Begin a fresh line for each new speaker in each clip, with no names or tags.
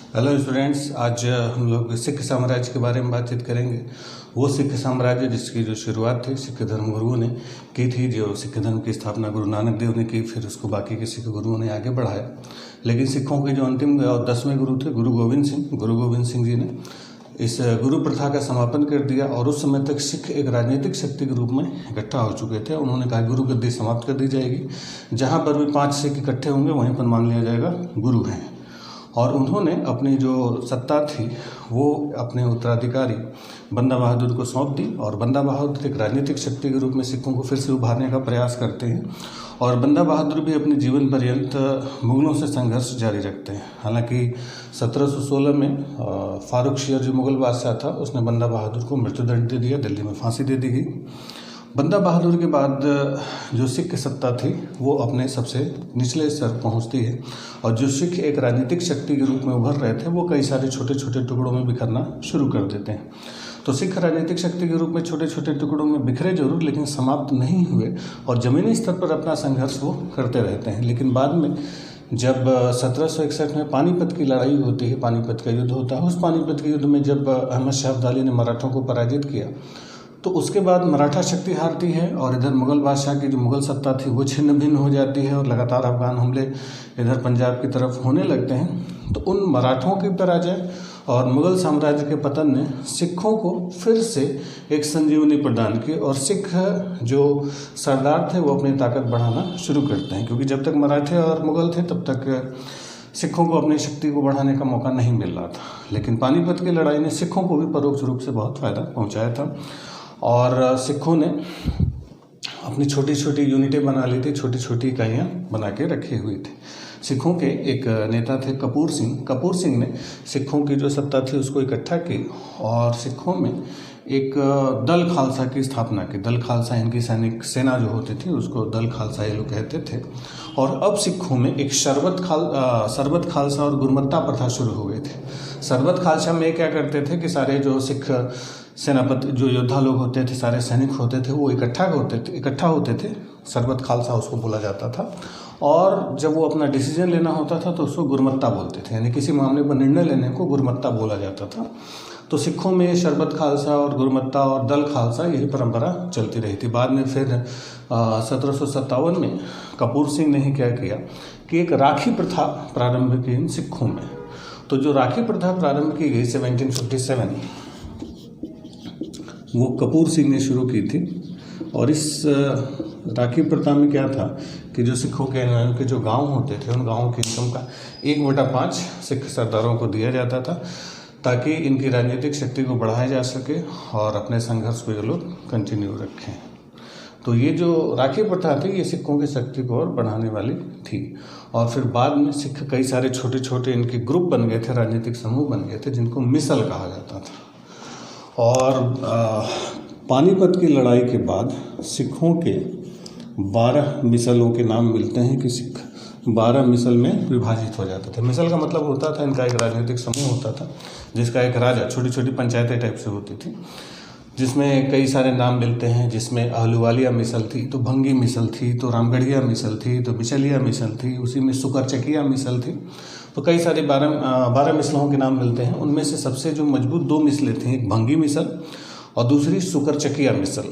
Hello students, आज हम लोग सिख साम्राज्य के बारे में बातचीत करेंगे। वो सिख साम्राज्य जिसकी जो शुरुआत थी सिख धर्म गुरुओं ने की थी, जो सिख धर्म की स्थापना गुरु नानक देव ने की, फिर उसको बाकी के सिख गुरुओं ने आगे बढ़ाया। लेकिन सिखों के जो अंतिम और 10वें गुरु थे गुरु गोविंद सिंह जी ने इस गुरु प्रथा का समापन कर दिया और उस समय तक सिख एक राजनीतिक शक्ति के रूप में इकट्ठा हो चुके थे। उन्होंने कहा गुरु गद्दी समाप्त कर दी जाएगी, जहाँ पर भी 5 सिख इकट्ठे होंगे वहीं पर मान लिया जाएगा गुरु हैं। और उन्होंने अपनी जो सत्ता थी वो अपने उत्तराधिकारी बंदा बहादुर को सौंप दी और बंदा बहादुर एक राजनीतिक शक्ति के रूप में सिखों को फिर से उभारने का प्रयास करते हैं। और बंदा बहादुर भी अपने जीवन पर्यंत मुगलों से संघर्ष जारी रखते हैं। हालांकि 1716 में फारूक शेर जो मुगल बादशाह था उसने बंदा बहादुर को मृत्युदंड दे दिया, दिल्ली में फांसी दे दी गई। बंदा बहादुर के बाद जो सिख सत्ता थी वो अपने सबसे निचले स्तर पहुंचती है और जो सिख एक राजनीतिक शक्ति के रूप में उभर रहे थे वो कई सारे छोटे छोटे टुकड़ों में बिखरना शुरू कर देते हैं। तो सिख राजनीतिक शक्ति के रूप में छोटे छोटे टुकड़ों में बिखरे जरूर, लेकिन समाप्त नहीं हुए और ज़मीनी स्तर पर अपना संघर्ष वो करते रहते हैं। लेकिन बाद में जब 1761 में पानीपत की लड़ाई होती है, पानीपत का युद्ध होता है, उस पानीपत के युद्ध में जब अहमद शाह अब्दाली ने मराठों को पराजित किया तो उसके बाद मराठा शक्ति हारती है और इधर मुग़ल बादशाह की जो मुग़ल सत्ता थी वो छिन्न भिन्न हो जाती है और लगातार अफगान हमले इधर पंजाब की तरफ होने लगते हैं। तो उन मराठों की पराजय और मुग़ल साम्राज्य के पतन ने सिखों को फिर से एक संजीवनी प्रदान की और सिख जो सरदार थे वो अपनी ताकत बढ़ाना शुरू करते हैं, क्योंकि जब तक मराठे और मुग़ल थे तब तक सिखों को अपनी शक्ति को बढ़ाने का मौका नहीं मिल रहा था। लेकिन पानीपत की लड़ाई ने सिखों को भी परोक्ष रूप से बहुत फ़ायदा पहुँचाया था और सिखों ने अपनी छोटी छोटी यूनिटें बना ली थी, छोटी छोटी इकाइयाँ बना के रखी हुई थी। सिखों के एक नेता थे कपूर सिंह ने सिखों की जो सत्ता थी उसको इकट्ठा की और सिखों में एक दल खालसा की स्थापना की। दल खालसा इनकी सैनिक सेना जो होती थी उसको दल खालसा ये लोग कहते थे। और अब सिखों में एक शरबत खालसा और गुरमत्ता प्रथा शुरू हो गई थी। शरबत खालसा में क्या करते थे कि सारे जो सिख सेनापति जो योद्धा लोग होते थे, सारे सैनिक होते थे, वो इकट्ठा होते थे। शरबत खालसा उसको बोला जाता था। और जब वो अपना डिसीजन लेना होता था तो उसको गुरमत्ता बोलते थे, यानी किसी मामले पर निर्णय लेने को गुरमत्ता बोला जाता था। तो सिखों में शरबत खालसा और गुरमत्ता और दल खालसा यही परंपरा चलती रही थी। बाद में फिर 1757 में कपूर सिंह ने ही क्या किया कि एक राखी प्रथा प्रारंभ की इन सिखों में। तो जो राखी प्रथा प्रारंभ की गई 1757 वो कपूर सिंह ने शुरू की थी। और इस राखी प्रथा में क्या था कि जो सिखों के जो गांव होते थे उन गांवों की इनकम का 1/5 सिख सरदारों को दिया जाता था, ताकि इनकी राजनीतिक शक्ति को बढ़ाया जा सके और अपने संघर्ष को ये लोग कंटिन्यू रखें। तो ये जो राखी प्रथा थी ये सिखों की शक्ति को और बढ़ाने वाली थी। और फिर बाद में सिख कई सारे छोटे छोटे इनके ग्रुप बन गए थे, राजनीतिक समूह बन गए थे, जिनको मिसल कहा जाता था। और पानीपत की लड़ाई के बाद सिखों के 12 मिसलों के नाम मिलते हैं कि सिख 12 मिसल में विभाजित हो जाते थे। मिसल का मतलब होता था इनका एक राजनीतिक समूह होता था जिसका एक राजा, छोटी छोटी पंचायतें टाइप से होती थी, जिसमें कई सारे नाम मिलते हैं। जिसमें आहलूवालिया मिसल थी, तो भंगी मिसल थी, तो रामगढ़िया मिसल थी, तो बिचलिया मिसल थी, उसी में सुकरचकिया मिसल थी। तो कई सारे 12 मिसलों के नाम मिलते हैं। उनमें से सबसे जो मजबूत 2 मिसलें थीं, एक भंगी मिसल और दूसरी सुकरचकिया मिसल।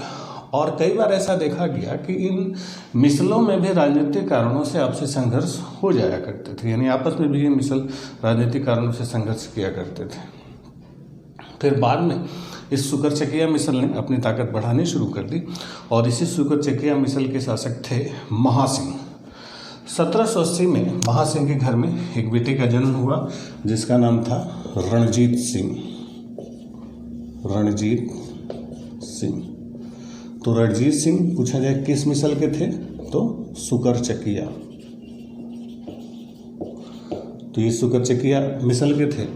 और कई बार ऐसा देखा गया कि इन मिसलों में भी राजनीतिक कारणों से आपसी संघर्ष हो जाया करते थे, यानी आपस में भी ये मिसल राजनीतिक कारणों से संघर्ष किया करते थे। फिर बाद में इस सुकरचकिया मिसल ने अपनी ताकत बढ़ानी शुरू कर दी और इसी सुकरचकिया मिसल के शासक थे महासिंह। 1780 में महासिंह के घर में एक बेटे का जन्म हुआ जिसका नाम था रणजीत सिंह। तो रणजीत सिंह पूछा जाए किस मिसल के थे, तो सुकरचकिया। तो ये सुकरचकिया मिसल के थे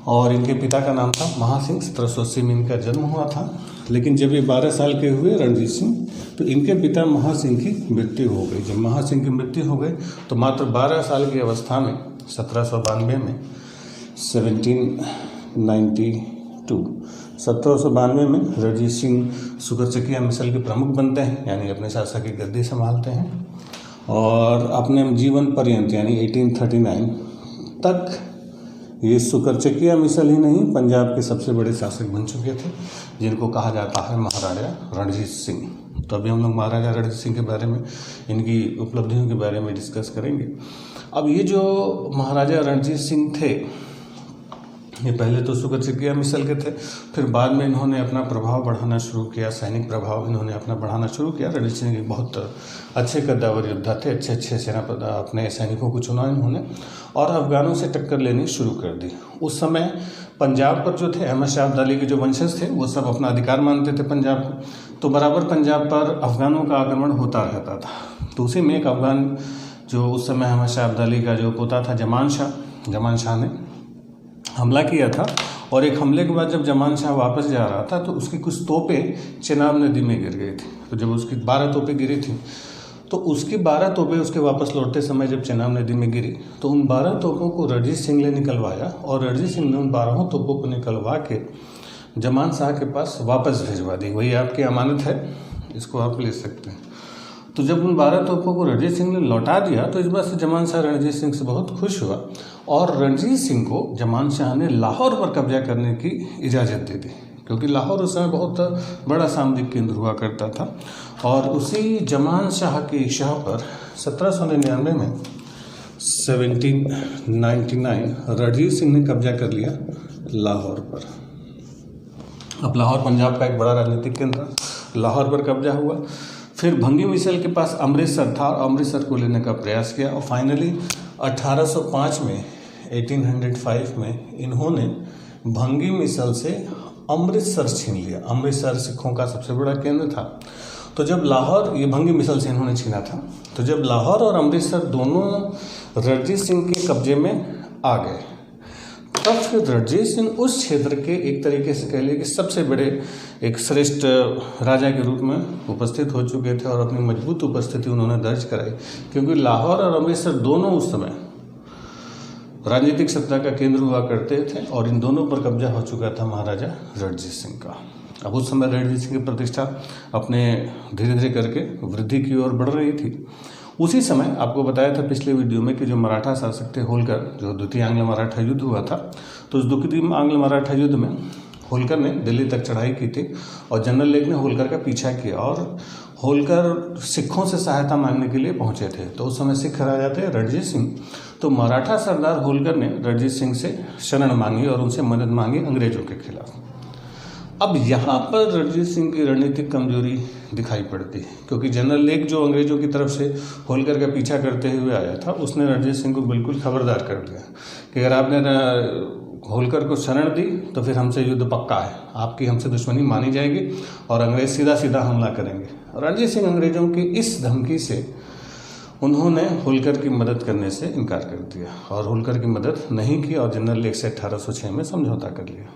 और इनके पिता का नाम था महासिंह। 1780 में इनका जन्म हुआ था। लेकिन जब ये 12 साल के हुए रणजीत सिंह, तो इनके पिता महासिंह की मृत्यु हो गई। जब महासिंह की मृत्यु हो गई तो मात्र 12 साल की अवस्था में 1792 में 1792 में रणजीत सिंह सुकरचकिया मिसल के प्रमुख बनते हैं, यानी अपने शासक की गद्दी संभालते हैं। और अपने जीवन पर्यंत यानी 1839 तक ये सुकरचकिया मिसल ही नहीं, पंजाब के सबसे बड़े शासक बन चुके थे, जिनको कहा जाता है महाराजा रणजीत सिंह। तो अभी हम लोग महाराजा रणजीत सिंह के बारे में, इनकी उपलब्धियों के बारे में डिस्कस करेंगे। अब ये जो महाराजा रणजीत सिंह थे, ये पहले तो सुकरचकिया मिसल के थे, फिर बाद में इन्होंने अपना प्रभाव बढ़ाना शुरू किया, सैनिक प्रभाव इन्होंने अपना बढ़ाना शुरू किया। रणजीत सिंह एक बहुत अच्छे कद्दावर योद्धा थे, अच्छे सेनापति अपने सैनिकों को चुना इन्होंने और अफगानों से टक्कर लेनी शुरू कर दी। उस समय पंजाब पर जो थे अहमद शाह अब्दाली के जो वंशज थे, वो सब अपना अधिकार मानते थे पंजाब को, तो बराबर पंजाब पर अफगानों का आक्रमण होता रहता था। तो उसी में एक अफगान जो उस समय अहमद शाह अब्दाली का जो पोता था जमान शाह ने हमला किया था, और एक हमले के बाद जब जमान शाह वापस जा रहा था तो उसकी कुछ तोपें चेनाब नदी में गिर गई थी। तो जब उसकी 12 तोपें गिरी थी, तो उसकी 12 तोपें उसके वापस लौटते समय जब चेनाब नदी में गिरी, तो उन 12 तोपों को रणजीत सिंह ने निकलवाया और रणजीत सिंह ने उन 12 तोपों को निकलवा के जमान शाह के पास वापस भिजवा दी। वही आपकी अमानत है, इसको आप ले सकते हैं। तो जब उन 12 तोपों को रणजीत सिंह ने लौटा दिया, तो इस बात से जमान शाह रणजीत सिंह से बहुत खुश हुआ और रणजीत सिंह को जमान शाह ने लाहौर पर कब्जा करने की इजाज़त दे दी, क्योंकि लाहौर उस समय बहुत बड़ा सामरिक केंद्र हुआ करता था। और उसी जमान शाह की शाह पर 1799 में 1799 रणजीत सिंह ने कब्जा कर लिया लाहौर पर। अब लाहौर पंजाब का एक बड़ा राजनीतिक केंद्र, लाहौर पर कब्जा हुआ। फिर भंगी मिसल के पास अमृतसर था, अमृतसर को लेने का प्रयास किया और फाइनली 1805 में 1805 में इन्होंने भंगी मिसल से अमृतसर छीन लिया। अमृतसर सिखों का सबसे बड़ा केंद्र था। तो जब लाहौर, ये भंगी मिसल से इन्होंने छीना था, तो जब लाहौर और अमृतसर दोनों रणजीत सिंह के कब्जे में आ गए, तब फिर रणजीत सिंह उस क्षेत्र के एक तरीके से कह लिए कि सबसे बड़े एक श्रेष्ठ राजा के रूप में उपस्थित हो चुके थे और अपनी मजबूत उपस्थिति उन्होंने दर्ज कराई, क्योंकि लाहौर और अमृतसर दोनों उस समय राजनीतिक सत्ता का केंद्र हुआ करते थे और इन दोनों पर कब्जा हो चुका था महाराजा रणजीत सिंह का। अब उस समय रणजीत सिंह की प्रतिष्ठा अपने धीरे धीरे करके वृद्धि की ओर बढ़ रही थी। उसी समय आपको बताया था पिछले वीडियो में कि जो मराठा शासक थे होलकर, जो द्वितीय आंग्ल मराठा युद्ध हुआ था, तो उस द्वितीय आंग्ल मराठा युद्ध में होलकर ने दिल्ली तक चढ़ाई की थी और जनरल लेक ने होलकर का पीछा किया और होलकर सिखों से सहायता मांगने के लिए पहुंचे थे। तो उस समय सिख राजा थे रणजीत सिंह। तो मराठा सरदार होलकर ने रणजीत सिंह से शरण मांगी और उनसे मदद मांगी अंग्रेजों के खिलाफ। अब यहाँ पर रणजीत सिंह की रणनीतिक कमजोरी दिखाई पड़ती है, क्योंकि जनरल लेक जो अंग्रेजों की तरफ से होलकर का पीछा करते हुए आया था, उसने रणजीत सिंह को बिल्कुल खबरदार कर दिया कि अगर आपने होलकर को शरण दी तो फिर हमसे युद्ध पक्का है, आपकी हमसे दुश्मनी मानी जाएगी और अंग्रेज सीधा सीधा हमला करेंगे। रणजीत सिंह अंग्रेजों की इस धमकी से उन्होंने होलकर की मदद करने से इनकार कर दिया और होलकर की मदद नहीं की और जनरल लेक से 1806 में समझौता कर लिया।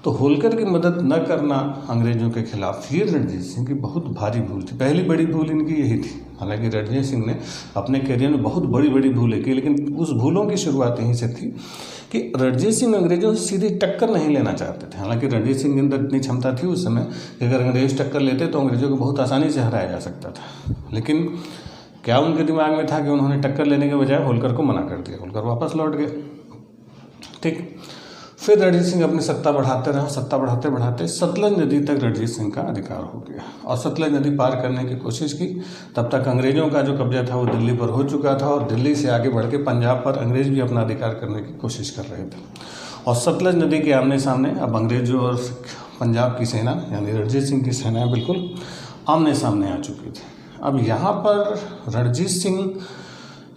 तो होलकर की मदद न करना अंग्रेजों के खिलाफ, ये रणजीत सिंह की बहुत भारी भूल थी। पहली बड़ी भूल इनकी यही थी। हालांकि रणजीत सिंह ने अपने करियर में बहुत बड़ी बड़ी भूलें की, लेकिन उस भूलों की शुरुआत यहीं से थी कि रणजीत सिंह अंग्रेजों से सीधी टक्कर नहीं लेना चाहते थे। हालांकि रणजीत सिंह के अंदर इतनी क्षमता थी उस समय कि अगर अंग्रेज टक्कर लेते तो अंग्रेजों को बहुत आसानी से हराया जा सकता था, लेकिन क्या उनके दिमाग में था कि उन्होंने टक्कर लेने के बजाय होलकर को मना कर दिया। होलकर वापस लौट गए। ठीक, फिर रणजीत सिंह अपनी सत्ता बढ़ाते रहे। सत्ता बढ़ाते बढ़ाते सतलज नदी तक रणजीत सिंह का अधिकार हो गया और सतलज नदी पार करने की कोशिश की। तब तक अंग्रेजों का जो कब्जा था वो दिल्ली पर हो चुका था और दिल्ली से आगे बढ़ के पंजाब पर अंग्रेज भी अपना अधिकार करने की कोशिश कर रहे थे। और सतलज नदी के आमने सामने अब अंग्रेजों और पंजाब की सेना यानी रणजीत सिंह की सेनाएं बिल्कुल आमने सामने आ चुकी थी। अब यहाँ पर रणजीत सिंह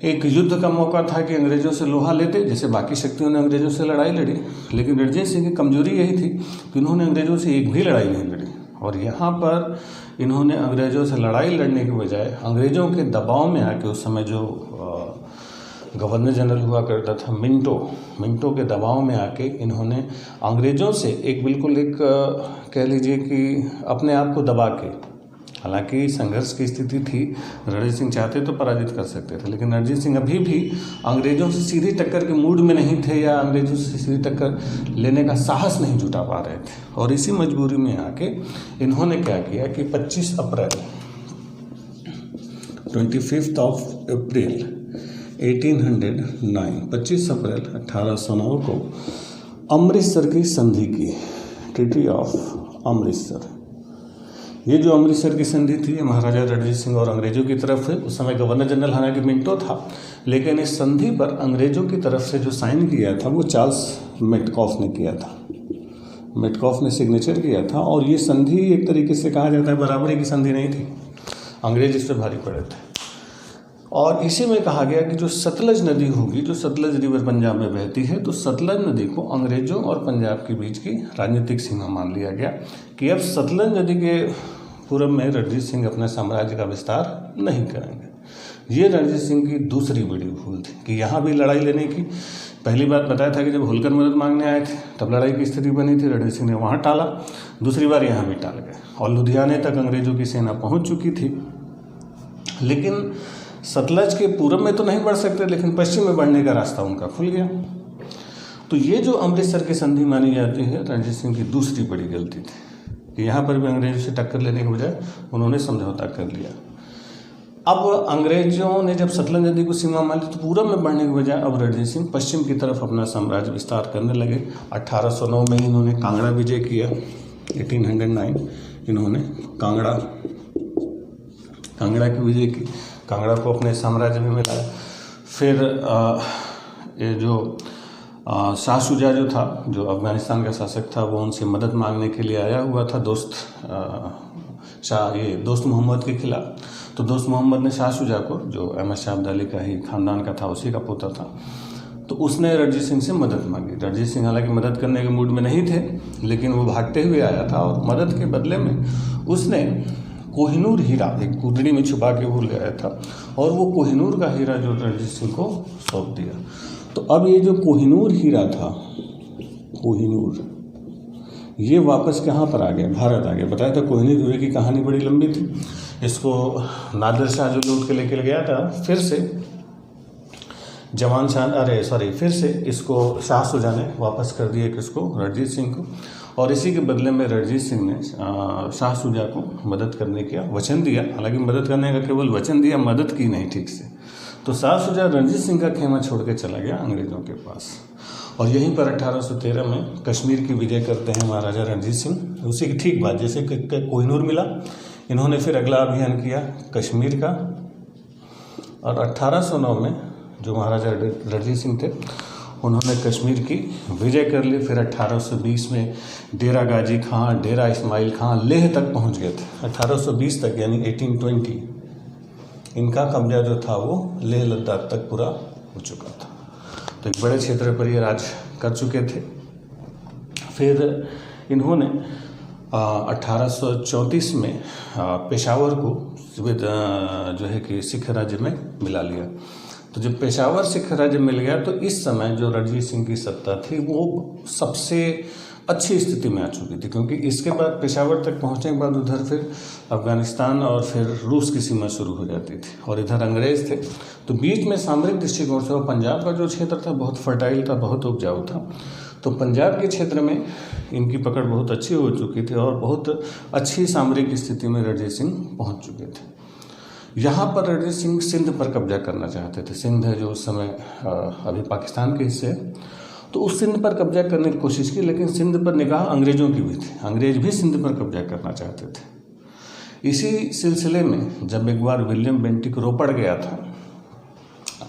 एक युद्ध का मौका था कि अंग्रेजों से लोहा लेते, जैसे बाकी शक्तियों ने अंग्रेजों से लड़ाई लड़ी, लेकिन रणजीत सिंह की कमजोरी यही थी कि उन्होंने अंग्रेजों से एक भी लड़ाई नहीं लड़ी। और यहाँ पर इन्होंने अंग्रेजों से लड़ाई लड़ने के बजाय अंग्रेजों के दबाव में आके, उस समय जो गवर्नर जनरल हुआ करता था मिंटो के दबाव में आके इन्होंने अंग्रेजों से एक बिल्कुल एक कह लीजिए कि अपने आप को दबा के, हालांकि संघर्ष की स्थिति थी, रणजीत सिंह चाहते तो पराजित कर सकते थे, लेकिन रणजीत सिंह अभी भी अंग्रेजों से सीधी टक्कर के मूड में नहीं थे या अंग्रेजों से सीधी टक्कर लेने का साहस नहीं जुटा पा रहे थे। और इसी मजबूरी में आके इन्होंने क्या किया कि 25 अप्रैल 25 अप्रैल 1809 25 अप्रैल 1809 को अमृतसर की संधि की, ट्रीटी ऑफ अमृतसर। ये जो अमृतसर की संधि थी ये महाराजा रणजीत सिंह और अंग्रेजों की तरफ से, उस समय गवर्नर जनरल हालांकि मिंटो था, लेकिन इस संधि पर अंग्रेजों की तरफ से जो साइन किया था वो चार्ल्स मेटकॉफ ने किया था। मेटकॉफ ने सिग्नेचर किया था और ये संधि एक तरीके से कहा जाता है बराबरी की संधि नहीं थी, अंग्रेज इस पर भारी पड़े थे। और इसी में कहा गया कि जो सतलज नदी होगी, जो सतलज रिवर पंजाब में बहती है, तो सतलज नदी को अंग्रेजों और पंजाब के बीच की राजनीतिक सीमा मान लिया गया कि अब सतलज नदी के पूर्व में रणजीत सिंह अपने साम्राज्य का विस्तार नहीं करेंगे। ये रणजीत सिंह की दूसरी बड़ी भूल थी कि यहाँ भी लड़ाई लेने की, पहली बात बताया था कि जब होलकर मदद मांगने आए थे तब लड़ाई की स्थिति बनी थी, रणजीत सिंह ने वहाँ टाला, दूसरी बार यहाँ भी टाल गए और लुधियाने तक अंग्रेजों की सेना पहुँच चुकी थी। लेकिन सतलज के पूर्व में तो नहीं बढ़ सकते, लेकिन पश्चिम में बढ़ने का रास्ता उनका खुल गया। तो ये जो अमृतसर की संधि मानी जाती है रणजीत सिंह की दूसरी बड़ी गलती थी कि यहाँ पर भी अंग्रेजों से टक्कर लेने के बजाय उन्होंने समझौता कर लिया। अब अंग्रेजों ने जब सतलज नदी को सीमा मान ली तो पूरब में बढ़ने के बजाय अब रणजीत सिंह पश्चिम की तरफ अपना साम्राज्य विस्तार करने लगे। 1809 में इन्होंने कांगड़ा विजय किया, 1809 इन्होंने कांगड़ा की विजय की, कांगड़ा को अपने साम्राज्य में मिलाया। फिर ये जो शाह शुजा जो था, जो अफगानिस्तान का शासक था, वो उनसे मदद मांगने के लिए आया हुआ था दोस्त मोहम्मद के खिलाफ। तो दोस्त मोहम्मद ने शाह शुजा को, जो अहमद शाह अब्दाली का ही खानदान का था, उसी का पोता था, तो उसने रणजीत सिंह से मदद मांगी। रणजीत सिंह हालांकि मदद करने के मूड में नहीं थे, लेकिन वो भागते हुए आया था और मदद के बदले में उसने कोहिनूर हीरा एक कुंडली में छुपा के वो ले आया था और वो कोहिनूर का हीरा जो रणजीत सिंह को सौंप दिया। तो अब ये जो कोहिनूर हीरा था, कोहिनूर, ये वापस कहाँ पर आ गया? भारत आ गया। बताया था कोहिनूर हीरे की कहानी बड़ी लंबी थी। इसको नादिर शाह जो लूट के लेकर गया था, फिर से इसको शाह शुजा ने वापस कर दिया किसको? रणजीत सिंह को। और इसी के बदले में रणजीत सिंह ने शाह शुजा को मदद करने का वचन दिया। हालांकि मदद करने का केवल वचन दिया, मदद की नहीं ठीक से। तो शाह शुजा रणजीत सिंह का खेमा छोड़ के चला गया अंग्रेजों के पास और यहीं पर 1813 में कश्मीर की विजय करते हैं महाराजा रणजीत सिंह। उसी की ठीक बात, जैसे कोहिनूर मिला, इन्होंने फिर अगला अभियान किया कश्मीर का। और 1809 में जो महाराजा रणजीत सिंह थे उन्होंने कश्मीर की विजय कर ली। फिर 1820 में डेरा गाजी खां, डेरा इस्माइल खां लेह तक पहुंच गए थे। 1820 तक यानी 1820 इनका कब्जा जो था वो लेह लद्दाख तक पूरा हो चुका था। तो एक बड़े क्षेत्र पर ये राज कर चुके थे। फिर इन्होंने 1834 में पेशावर को जो है कि सिख राज्य में मिला लिया। तो जब पेशावर सिख राज्य मिल गया तो इस समय जो रणजीत सिंह की सत्ता थी वो सबसे अच्छी स्थिति में आ चुकी थी, क्योंकि इसके बाद पेशावर तक पहुंचने के बाद उधर फिर अफगानिस्तान और फिर रूस की सीमा शुरू हो जाती थी और इधर अंग्रेज थे। तो बीच में सामरिक दृष्टिकोण से पंजाब का जो क्षेत्र था बहुत फर्टाइल था, बहुत उपजाऊ था। तो पंजाब के क्षेत्र में इनकी पकड़ बहुत अच्छी हो चुकी थी और बहुत अच्छी सामरिक स्थिति में रणजीत सिंह पहुँच चुके थे। यहाँ पर रणजीत सिंह सिंध पर कब्जा करना चाहते थे। सिंध है जो उस समय अभी पाकिस्तान के हिस्से है, तो उस सिंध पर कब्जा करने की कोशिश की, लेकिन सिंध पर निगाह अंग्रेजों की भी थी। अंग्रेज भी सिंध पर कब्जा करना चाहते थे। इसी सिलसिले में जब एक बार विलियम बेंटिक रोपड़ गया था,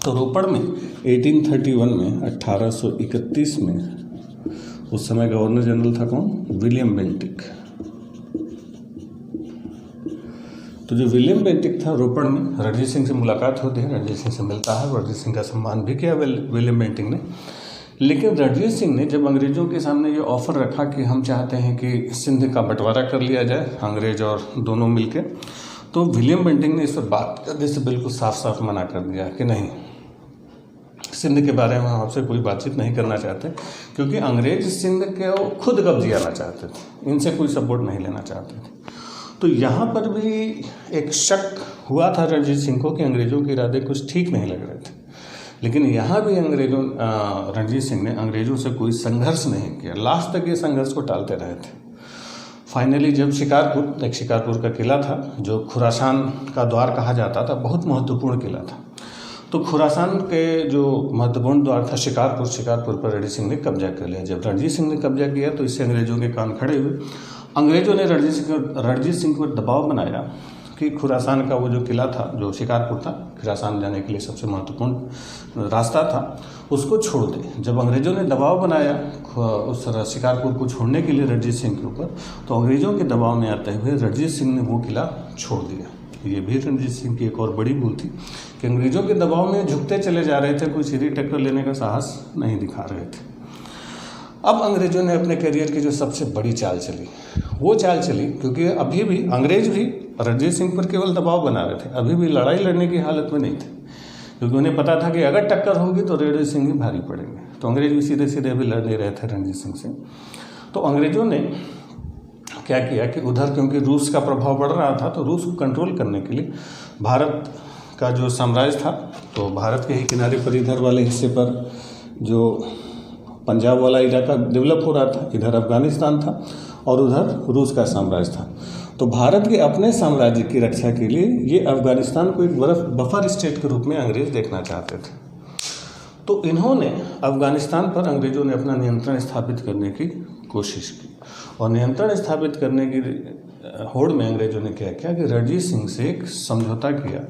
तो रोपड़ में 1831 में उस समय गवर्नर जनरल था कौन? William Bentinck. तो जो विलियम बेंटिक था, रोपड़ में रणजीत सिंह से मुलाकात होती है, रणजीत सिंह से मिलता है, रणजीत सिंह का सम्मान भी किया विलियम बेंटिक ने। लेकिन रणजीत सिंह ने जब अंग्रेजों के सामने ये ऑफ़र रखा कि हम चाहते हैं कि सिंध का बंटवारा कर लिया जाए, अंग्रेज और दोनों मिलके, तो विलियम बेंटिक ने इस पर बात करने से बिल्कुल साफ साफ मना कर दिया कि नहीं, सिंध के बारे में हम आपसे कोई बातचीत नहीं करना चाहते, क्योंकि अंग्रेज सिंध के खुद कब्जियाना चाहते थे, इनसे कोई सपोर्ट नहीं लेना चाहते थे। तो यहाँ पर भी एक शक हुआ था रणजीत सिंह को कि अंग्रेज़ों के इरादे कुछ ठीक नहीं लग रहे थे। लेकिन यहाँ भी रणजीत सिंह ने अंग्रेज़ों से कोई संघर्ष नहीं किया, लास्ट तक ये संघर्ष को टालते रहे थे। फाइनली जब शिकारपुर का किला था जो खुरासान का द्वार कहा जाता था, बहुत महत्वपूर्ण किला था, तो खुरासान के जो महत्वपूर्ण द्वार था शिकारपुर पर रणजीत सिंह ने कब्जा कर लिया। जब रणजीत सिंह ने कब्जा किया तो इससे अंग्रेजों के कान खड़े हुए। अंग्रेजों ने रणजीत सिंह पर दबाव बनाया कि खुरासान का वो जो किला था, जो शिकारपुर था, खुरासान जाने के लिए सबसे महत्वपूर्ण रास्ता था, उसको छोड़ दे। जब अंग्रेजों ने दबाव बनाया उस शिकारपुर को छोड़ने के लिए रणजीत सिंह के ऊपर, तो अंग्रेजों के दबाव में आते हुए रणजीत सिंह ने वो किला छोड़ दिया। ये भी रणजीत सिंह की एक और बड़ी भूल थी कि अंग्रेजों के दबाव में झुकते चले जा रहे थे, कोई सीधी टक्कर लेने का साहस नहीं दिखा रहे थे। अब अंग्रेजों ने अपने करियर की जो सबसे बड़ी चाल चली, वो चाल चली क्योंकि अभी भी अंग्रेज भी रणजीत सिंह पर केवल दबाव बना रहे थे, अभी भी लड़ाई लड़ने की हालत में नहीं थे, क्योंकि उन्हें पता था कि अगर टक्कर होगी तो रणजीत सिंह ही भारी पड़ेंगे। तो अंग्रेज भी सीधे सीधे अभी लड़ नहीं रहे थे रणजीत सिंह से। तो अंग्रेजों ने क्या किया कि उधर क्योंकि रूस का प्रभाव बढ़ रहा था, तो रूस को कंट्रोल करने के लिए भारत का जो साम्राज्य था, तो भारत के ही किनारे पर इधर वाले हिस्से पर जो पंजाब वाला इलाका डेवलप हो रहा था, इधर अफगानिस्तान था और उधर रूस का साम्राज्य था। तो भारत के अपने साम्राज्य की रक्षा के लिए ये अफगानिस्तान को एक बफर स्टेट के रूप में अंग्रेज देखना चाहते थे। तो इन्होंने अफगानिस्तान पर अंग्रेजों ने अपना नियंत्रण स्थापित करने की कोशिश की, और नियंत्रण स्थापित करने की होड़ में अंग्रेजों ने क्या किया कि रणजीत सिंह से एक समझौता किया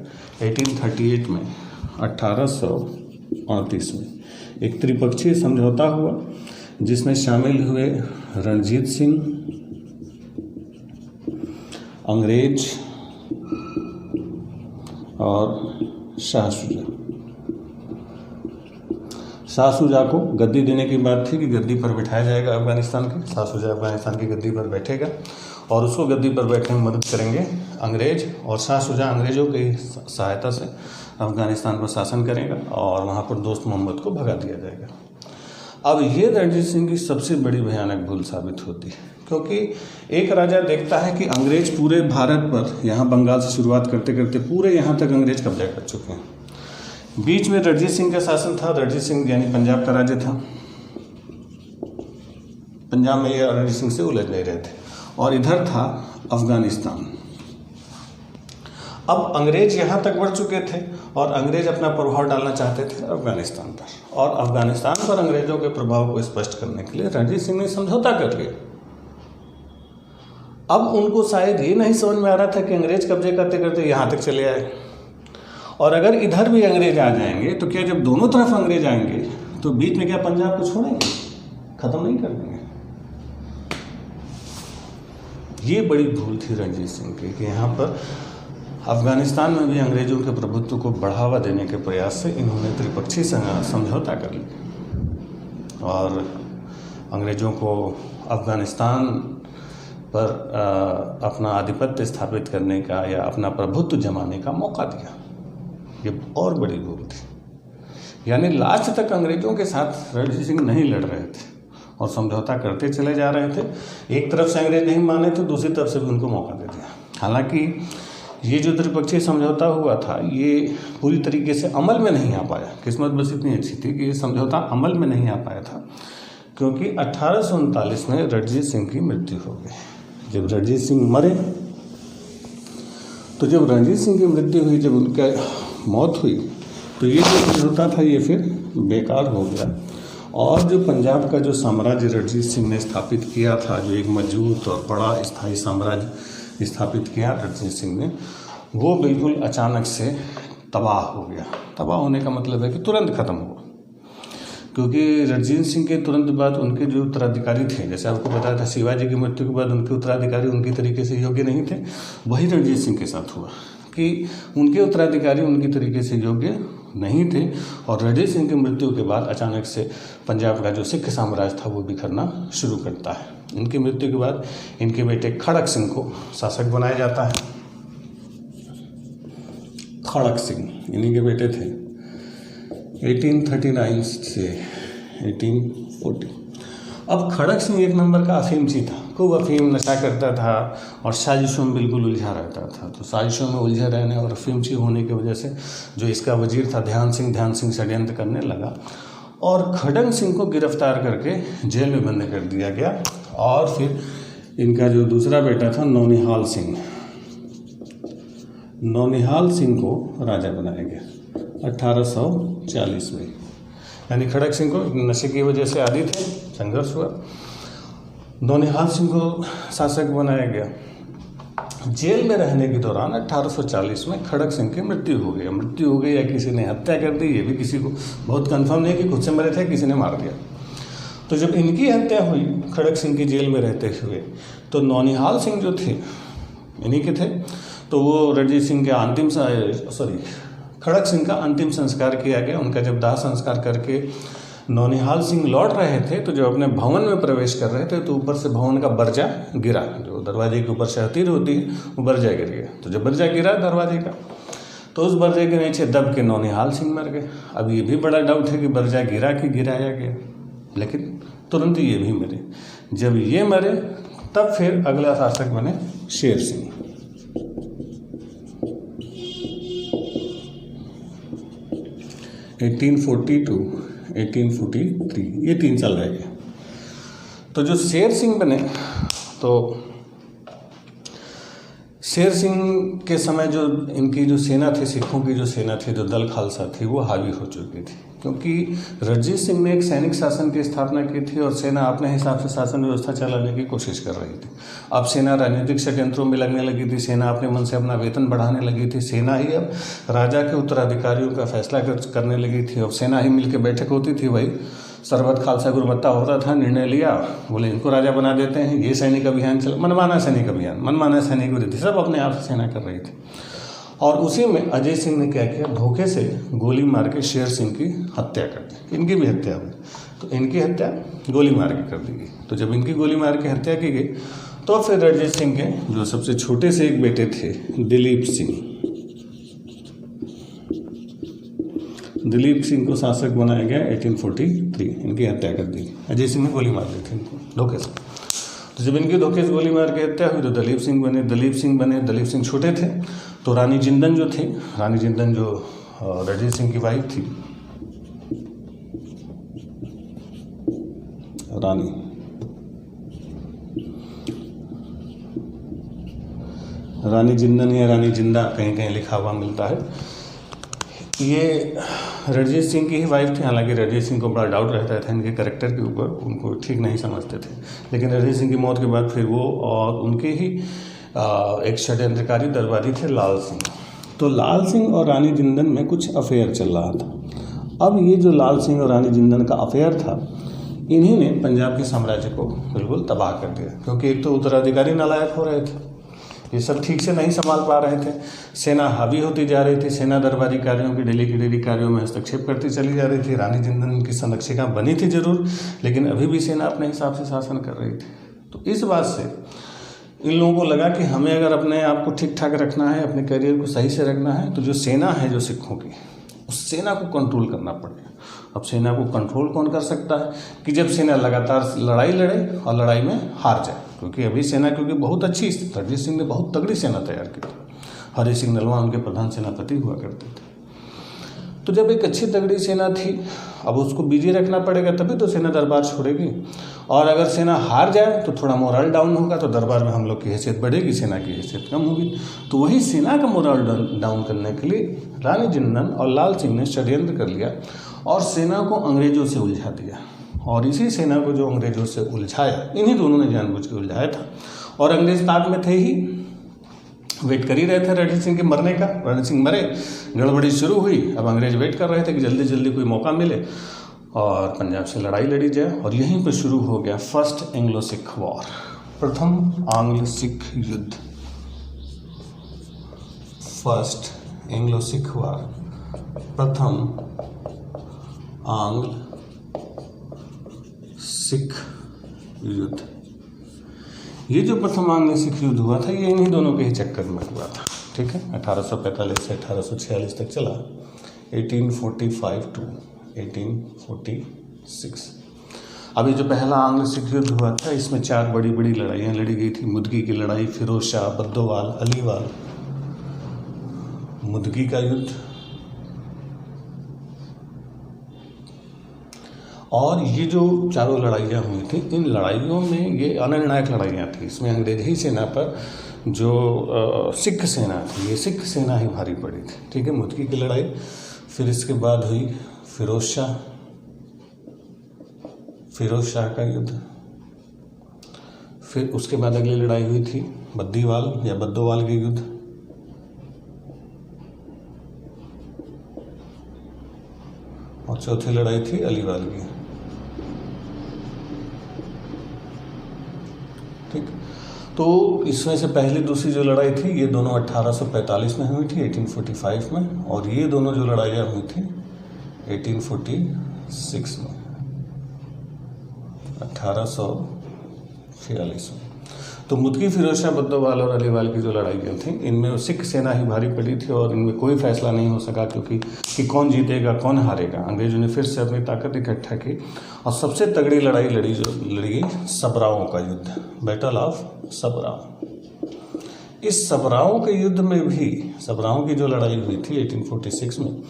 1838 में, 1838 में एक त्रिपक्षीय समझौता हुआ जिसमें शामिल हुए रणजीत सिंह, अंग्रेज और शाह शुजा। शाह शुजा को गद्दी देने की बात थी कि गद्दी पर बिठाया जाएगा अफगानिस्तान के, शाह शुजा अफगानिस्तान की गद्दी पर बैठेगा और उसको गद्दी पर बैठने में मदद करेंगे अंग्रेज, और शाह शुजा अंग्रेजों की सहायता से अफगानिस्तान पर शासन करेगा और वहाँ पर दोस्त मोहम्मद को भगा दिया जाएगा। अब ये रणजीत सिंह की सबसे बड़ी भयानक भूल साबित होती है, क्योंकि एक राजा देखता है कि अंग्रेज पूरे भारत पर, यहाँ बंगाल से शुरुआत करते करते पूरे यहाँ तक अंग्रेज कब्जा कर चुके हैं। बीच में रणजीत सिंह का शासन था, रणजीत सिंह यानी पंजाब का राज्य था, पंजाब में ये रणजीत सिंह से उलझ नहीं रहे थे, और इधर था अफगानिस्तान। अब अंग्रेज यहाँ तक बढ़ चुके थे और अंग्रेज अपना प्रभाव डालना चाहते थे अफगानिस्तान पर, और अफगानिस्तान पर अंग्रेजों के प्रभाव को स्पष्ट करने के लिए रणजीत सिंह ने समझौता कर लिया। अब उनको शायद ये नहीं समझ में आ रहा था कि अंग्रेज कब्जे करते करते यहाँ तक चले आए, और अगर इधर भी अंग्रेज आ जाएंगे तो क्या जब दोनों तरफ अंग्रेज आएंगे तो बीच में क्या पंजाब को छोड़ेंगे, खत्म नहीं कर देंगे। ये बड़ी भूल थी रणजीत सिंह की कि यहाँ पर अफगानिस्तान में भी अंग्रेजों के प्रभुत्व को बढ़ावा देने के प्रयास से इन्होंने त्रिपक्षीय समझौता कर लिया और अंग्रेजों को अफगानिस्तान पर अपना आधिपत्य स्थापित करने का या अपना प्रभुत्व जमाने का मौका दिया। ये और बड़ी भूल थी। यानी लास्ट तक अंग्रेजों के साथ रणजीत सिंह नहीं लड़ रहे थे और समझौता करते चले जा रहे थे। एक तरफ से अंग्रेज नहीं माने तो दूसरी तरफ से भी उनको मौका दे दिया। हालांकि ये जो त्रिपक्षीय समझौता हुआ था ये पूरी तरीके से अमल में नहीं आ पाया। किस्मत बस इतनी अच्छी थी कि ये समझौता अमल में नहीं आ पाया था, क्योंकि 1839 में रणजीत सिंह की मृत्यु हो गई। जब रणजीत सिंह मरे तो जब रणजीत सिंह की मृत्यु हुई, जब उनका मौत हुई, तो ये जो समझौता था ये फिर बेकार हो गया। और जो पंजाब का जो साम्राज्य रणजीत सिंह ने स्थापित किया था, जो एक मजबूत और बड़ा स्थायी साम्राज्य स्थापित किया रणजीत सिंह ने, वो बिल्कुल अचानक से तबाह हो गया। तबाह होने का मतलब है कि तुरंत ख़त्म हुआ, क्योंकि रणजीत सिंह के तुरंत बाद उनके जो उत्तराधिकारी थे, जैसे आपको बताया था शिवाजी की मृत्यु के बाद उनके उत्तराधिकारी उनकी तरीके से योग्य नहीं थे, वही रणजीत सिंह के साथ हुआ कि उनके उत्तराधिकारी उनकी तरीके से योग्य नहीं थे। और रणजीत सिंह की मृत्यु के बाद अचानक से पंजाब का जो सिख साम्राज्य था वो बिखरना शुरू करता है। इनकी मृत्यु के बाद इनके बेटे खड़क सिंह को शासक बनाया जाता है। खड़क सिंह इन्हीं के बेटे थे। 1839 से 1840। अब खड़क सिंह एक नंबर का अफीमची था, खूब अफीम नशा करता था और साजिशों में बिल्कुल उलझा रहता था। तो साजिशों में उलझे रहने और अफीमची होने की वजह से जो इसका वजीर था ध्यान सिंह षड्यंत्र करने लगा और खड़क सिंह को गिरफ्तार करके जेल में बंद कर दिया गया। और फिर इनका जो दूसरा बेटा था नौनिहाल सिंह को राजा बनाया गया। 1840 में, यानी खड़क सिंह को नशे की वजह से आदी थे, संघर्ष हुआ, नौनिहाल सिंह को शासक बनाया गया। जेल में रहने के दौरान 1840 में खड़क सिंह की मृत्यु हो गई या किसी ने हत्या कर दी, ये भी किसी को बहुत कंफर्म नहीं कि खुद से मरे थे, किसी ने मार दिया। तो जब इनकी हत्या हुई खड़क सिंह की जेल में रहते हुए, तो नौनिहाल सिंह जो थे इन्हीं के थे, तो वो रणजीत सिंह के खड़क सिंह का अंतिम संस्कार किया गया। उनका जब दाह संस्कार करके नौनिहाल सिंह लौट रहे थे, तो जब अपने भवन में प्रवेश कर रहे थे, तो ऊपर से भवन का बर्जा गिरा, जो दरवाजे के ऊपर शहतीर होती है वो बर्जा गिर गया। तो जब बर्जा गिरा दरवाजे का, तो उस बर्जे के नीचे दब के नौनिहाल सिंह मर गए। अब ये भी बड़ा डाउट है कि बर्जा गिरा कि गिराया गया, लेकिन तुरंत ये भी मरे। जब ये मरे तब फिर अगला शासक बने शेर सिंह। (1840 to 1843) ये 3 साल रह गए। तो जो शेर सिंह बने, तो शेर सिंह के समय जो इनकी जो सेना थी, सिखों की जो सेना थी, जो दल खालसा थी, वो हावी हो चुकी थी, क्योंकि रणजीत सिंह ने एक सैनिक शासन की स्थापना की थी और सेना अपने हिसाब से शासन व्यवस्था चलाने की कोशिश कर रही थी। अब सेना राजनीतिक षड्यंत्रों में लगने लगी थी, सेना अपने मन से अपना वेतन बढ़ाने लगी थी, सेना ही अब राजा के उत्तराधिकारियों का फैसला करने लगी थी। अब सेना ही मिलकर बैठक होती थी, भाई सर्वत खालसा गुरुमत्ता होता था, निर्णय लिया, बोले इनको राजा बना देते हैं, ये सैनिक अभियान चला, मनमाना सैनिक विरोधी, सब अपने आप से सेना कर रही थी। और उसी में अजय सिंह ने क्या किया, धोखे से गोली मार के शेर सिंह की हत्या कर दी। इनकी भी हत्या हुई, तो इनकी हत्या गोली मार के कर दी गई। तो जब इनकी गोली मार के हत्या की गई, तो फिर रणजीत सिंह के जो सबसे छोटे से एक बेटे थे, दिलीप सिंह को शासक बनाया गया 1843। इनकी हत्या कर दी, अजय सिंह ने गोली मार दी थी इनको धोखे से। तो जब इनकी धोखे से गोली मार के हत्या हुई, तो दलीप सिंह छोटे थे, तो रानी जिंदन जो रणजीत सिंह की वाइफ थी, रानी जिंदन या रानी जिंदा कहीं कहीं लिखा हुआ मिलता है, ये रणजीत सिंह की ही वाइफ थी। हालांकि रणजीत सिंह को बड़ा डाउट रहता था इनके कैरेक्टर के ऊपर, उनको ठीक नहीं समझते थे, लेकिन रणजीत सिंह की मौत के बाद फिर वो और उनके ही एक षड्यंत्रकारी दरबारी थे लाल सिंह। तो लाल सिंह और रानी जिंदन में कुछ अफेयर चल रहा था। अब ये जो लाल सिंह और रानी जिंदन का अफेयर था, इन्हीं ने पंजाब के साम्राज्य को बिल्कुल तबाह कर दिया, क्योंकि एक तो उत्तराधिकारी नालायक हो रहे थे, ये सब ठीक से नहीं संभाल पा रहे थे, सेना हावी होती जा रही थी, सेना दरबारी कार्यों की डेली कार्यों में हस्तक्षेप करती चली जा रही थी। रानी जिंदन की संरक्षिका बनी थी जरूर, लेकिन अभी भी सेना अपने हिसाब से शासन कर रही थी। तो इस बात से इन लोगों को लगा कि हमें अगर अपने आप को ठीक ठाक रखना है, अपने करियर को सही से रखना है, तो जो सेना है जो सिखों की, उस सेना को कंट्रोल करना पड़ेगा। अब सेना को कंट्रोल कौन कर सकता है कि जब सेना लगातार लड़ाई लड़े और लड़ाई में हार जाए, क्योंकि अभी सेना बहुत अच्छी, रणजीत सिंह ने बहुत तगड़ी सेना तैयार की थी, हरि सिंह नलवा उनके प्रधान सेनापति हुआ करते थे। तो जब एक अच्छी तगड़ी सेना थी, अब उसको बिजी रखना पड़ेगा, तभी तो सेना दरबार छोड़ेगी। और अगर सेना हार जाए तो थोड़ा मोरल डाउन होगा, तो दरबार में हम लोग की हैसियत बढ़ेगी, सेना की हैसियत कम होगी। तो वही सेना का मोरल डाउन करने के लिए रानी जिंदन और लाल सिंह ने षड्यंत्र कर लिया और सेना को अंग्रेजों से उलझा दिया। और इसी सेना को जो अंग्रेजों से उलझाया, इन्हीं दोनों ने जानबूझ के उलझाया था। और अंग्रेज ताक में थे ही, वेट कर ही रहे थे रणजीत सिंह के मरने का। रणजीत सिंह मरे, गड़बड़ी शुरू हुई, अब अंग्रेज वेट कर रहे थे कि जल्दी जल्दी कोई मौका मिले और पंजाब से लड़ाई लड़ी जाए। और यहीं पर शुरू हो गया फर्स्ट एंग्लो सिख वॉर, प्रथम आंग्ल सिख युद्ध। फर्स्ट एंग्लो सिख वॉर, प्रथम आंग्ल सिख युद्ध। ये जो प्रथम आंग्ल सिख युद्ध हुआ था, ये इन्हीं दोनों के ही चक्कर में हुआ था, ठीक है। 1845 से 1846 तक चला, 1845 to 1846। अभी जो पहला आंग्ल सिख युद्ध हुआ था, इसमें 4 बड़ी बड़ी लड़ाइयाँ लड़ी गई थी। मुदगी की लड़ाई, फिरोज शाह, बद्दोवाल, अलीवाल, मुदगी का युद्ध। और ये जो चारों लड़ाइयाँ हुई थी, इन लड़ाइयों में ये अनिर्णायक लड़ाइयाँ थी। इसमें अंग्रेजी सेना पर जो सिख सेना थी, ये सिख सेना ही भारी पड़ी थी, ठीक है। मुदगी की लड़ाई, फिर इसके बाद हुई फिरोज शाह का युद्ध। फिर उसके बाद अगली लड़ाई हुई थी बद्दीवाल या बद्दोवाल के युद्ध। और चौथी लड़ाई थी अलीवाल की। ठीक, तो इसमें से पहली दूसरी जो लड़ाई थी ये दोनों 1845 में हुई थी, 1845 में, और ये दोनों जो लड़ाइयाँ हुई थी 1846 में, 1846 में। तो मुदकी, फिरोज शाह, बद्दोवाल और अलीवाल की जो लड़ाइयाँ थी इनमें सिख सेना ही भारी पड़ी थी और इनमें कोई फैसला नहीं हो सका क्योंकि कि कौन जीतेगा कौन हारेगा। अंग्रेजों ने फिर से अपनी ताकत इकट्ठा की और सबसे तगड़ी लड़ाई लड़ी गई सबराओं का युद्ध, बैटल ऑफ सबराओं। इस सबराओं के युद्ध में भी, सबराओं की जो लड़ाई हुई थी 1846 में